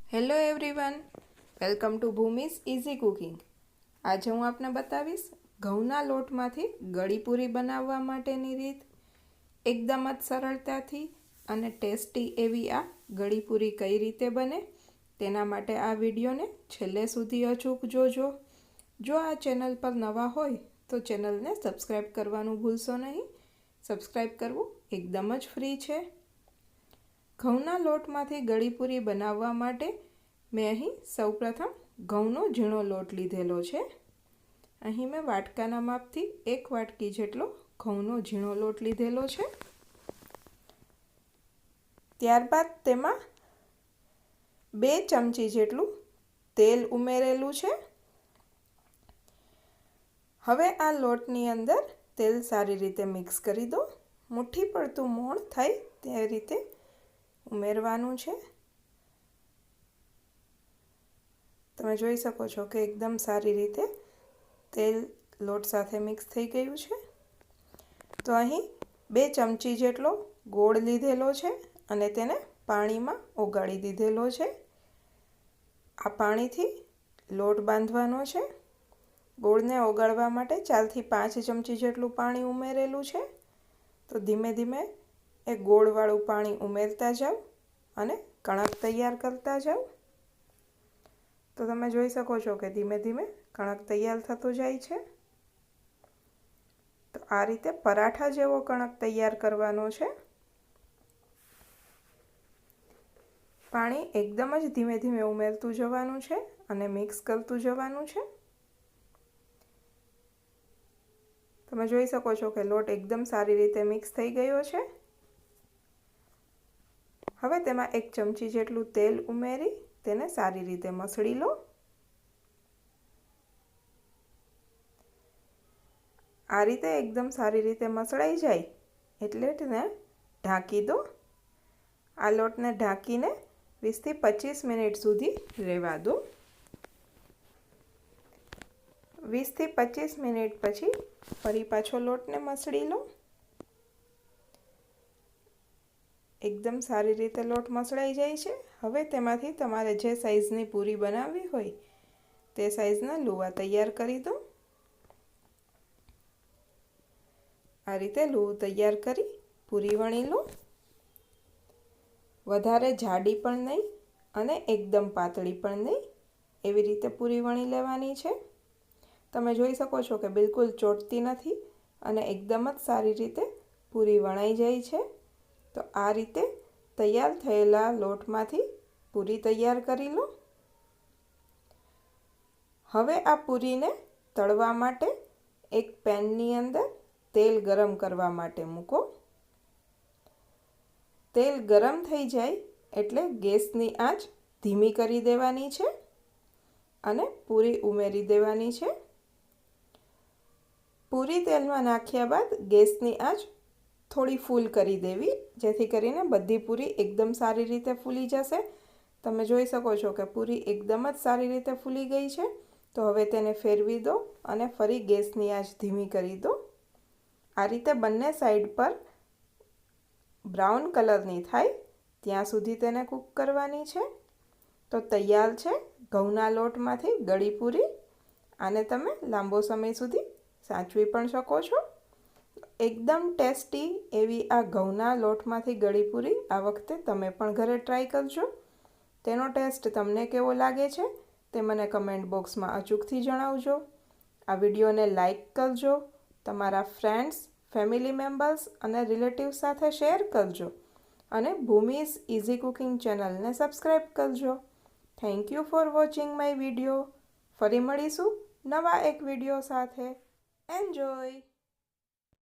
Hello everyone, welcome to Bhumi's easy cooking. આજે હું આપને બતાવીશ ઘઉંના લોટમાંથી ગળીપૂરી બનાવવા માટેની રીત। એકદમ જ સરળતાથી અને ટેસ્ટી એવી આ ગળીપૂરી કઈ રીતે બને તેના માટે આ વિડીયોને છેલ્લે સુધી અચૂક જોજો। જો આ ચેનલ પર નવા હોય તો ચેનલને સબસ્ક્રાઈબ કરવાનું ભૂલશો નહીં। સબસ્ક્રાઈબ કરવું એકદમ જ ફ્રી છે। ઘઉંના લોટમાંથી ગળીપૂરી બનાવવા માટે મેં અહીં સૌપ્રથમ ઘઉંનો ઝીણો લોટ લીધેલો છે। અહીં મેં વાટકાના માપથી 1 વાટકી જેટલો ઘઉંનો ઝીણો લોટ લીધેલો છે। ત્યારબાદ તેમાં 2 ચમચી જેટલું તેલ ઉમેરેલું છે। હવે આ લોટની અંદર તેલ સારી રીતે મિક્સ કરી દો। મુઠ્ઠી પડતું મોણ થાય તે રીતે ઉમેરવાનું છે। તમે જોઈ શકો છો કે એકદમ સારી રીતે તેલ લોટ સાથે મિક્સ થઈ ગયું છે। તો અહીં 2 ચમચી જેટલો ગોળ લીધેલો છે અને તેને પાણીમાં ઓગાળી દીધેલો છે। આ પાણીથી લોટ બાંધવાનો છે। ગોળને ઓગાળવા માટે 4 થી 5 ચમચી જેટલું પાણી ઉમેરેલું છે। તો ધીમે ધીમે એ ગોળવાળું પાણી ઉમેરતા જાઓ અને કણક તૈયાર કરતા જાઓ। તો તમે જોઈ શકો છો કે ધીમે ધીમે કણક તૈયાર થતો જાય છે। તો આ રીતે પરાઠા જેવો કણક તૈયાર કરવાનો છે। પાણી એકદમ જ ધીમે ધીમે ઉમેરતું જવાનું છે અને મિક્સ કરતું જવાનું છે। તમે જોઈ શકો છો કે લોટ એકદમ સારી રીતે મિક્સ થઈ ગયો છે। હવે તેમાં 1 ચમચી જેટલું તેલ ઉમેરી તેને સારી રીતે મસળી લો। આ રીતે એકદમ સારી રીતે મસળાઈ જાય એટલે તેને ઢાંકી દો। આ લોટને ઢાંકીને 20 થી 25 મિનિટ સુધી રહેવા દો। 20 થી 25 મિનિટ પછી ફરી પાછો લોટને મસળી લો। એકદમ સારી રીતે લોટ મસળાઈ જાય છે। હવે તેમાંથી તમારે જે સાઈઝની પૂરી બનાવવી હોય તે સાઈઝના લુવા તૈયાર કરી દો। આ રીતે લુવું તૈયાર કરી પૂરી વણી લો। વધારે જાડી પણ નહીં અને એકદમ પાતળી પણ નહીં, એવી રીતે પૂરી વણી લેવાની છે। તમે જોઈ શકો છો કે બિલકુલ ચોટતી નથી અને એકદમ જ સારી રીતે પૂરી વણાઈ જાય છે। તો આ રીતે તૈયાર થયેલા લોટમાંથી પૂરી તૈયાર કરી લો। હવે આ પૂરીને તળવા માટે એક પેનની અંદર તેલ ગરમ કરવા માટે મૂકો। તેલ ગરમ થઈ જાય એટલે ગેસની આંચ ધીમી કરી દેવાની છે અને પૂરી ઉમેરી દેવાની છે। પૂરી તેલમાં નાખ્યા બાદ ગેસની આંચ થોડી ફૂલ કરી દેવી, જેથી કરીને બધી પૂરી એકદમ સારી રીતે ફૂલી જશે। તમે જોઈ શકો છો કે પૂરી એકદમ જ સારી રીતે ફૂલી ગઈ છે। તો હવે તેને ફેરવી દો અને ફરી ગેસની આંચ ધીમી કરી દો। આ રીતે બંને સાઈડ પર બ્રાઉન કલરની થાય ત્યાં સુધી તેને કૂક કરવાની છે। તો તૈયાર છે ઘઉંના લોટમાંથી ગળીપૂરી। આને તમે લાંબો સમય સુધી સાચવી પણ શકો છો। એકદમ ટેસ્ટી એવી આ ઘઉંના લોટમાંથી ગળીપૂરી આ વખતે તમે પણ ઘરે ટ્રાય કરજો। તેનો ટેસ્ટ તમને કેવો લાગે છે તે મને કમેન્ટ બોક્સમાં અચૂકથી જણાવજો। આ વિડીયોને લાઈક કરજો, તમારા ફ્રેન્ડ્સ, ફેમિલી મેમ્બર્સ અને રિલેટિવ્સ સાથે શેર કરજો અને ભૂમિસ ઇઝી કુકિંગ ચેનલને સબસ્ક્રાઈબ કરજો। Thank you for watching my video. ફરી મળીશું નવા એક વિડીયો સાથે। એન્જોય।